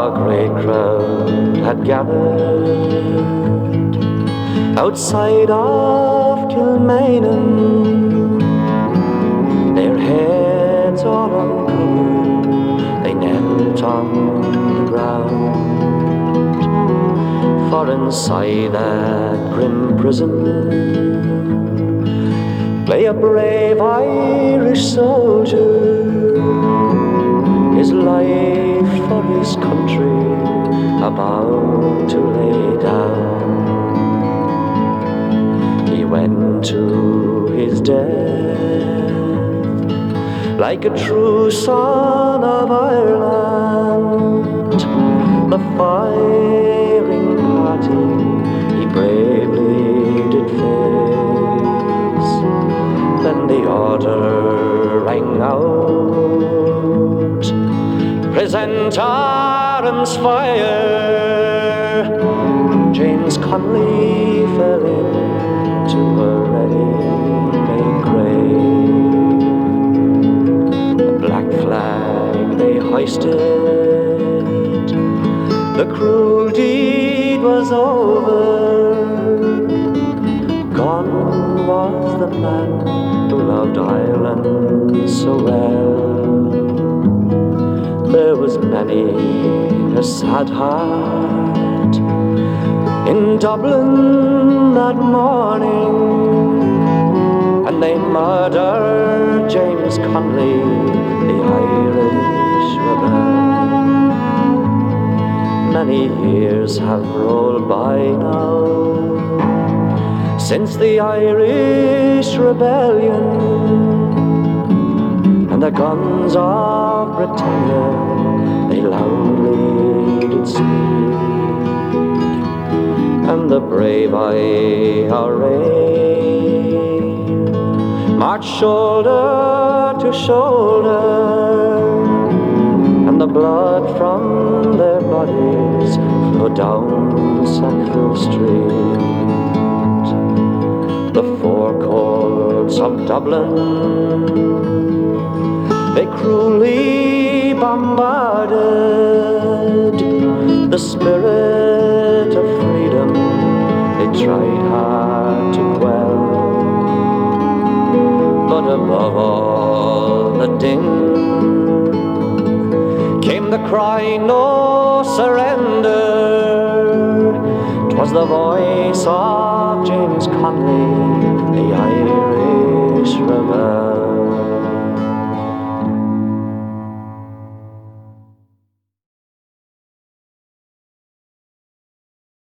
A great crowd had gathered outside of Kilmainham, their heads all uncovered, they knelt on the ground. For inside that grim prison lay a brave Irish soldier, his life for his country about to lay down. He went to his death like a true son of Ireland. The firing party he bravely did face. Then the order rang out, "Present arms, fire!" James Connolly fell into a ready-made grave. The black flag they hoisted, the cruel deed was over. Gone was the man who loved Ireland so well. There was many a sad heart in Dublin that morning, and they murdered James Connolly, the Irish rebel. Many years have rolled by now since the Irish rebellion, and the guns of Britannia they loudly did speak, and the brave IRA marched shoulder to shoulder, and the blood from their bodies flowed down Sackville Street. The four courts of Dublin they cruelly bombarded. The spirit of freedom they tried hard to quell, but above all the din came the cry, "No surrender!" 'Twas the voice of James Connolly, the Irish rebel.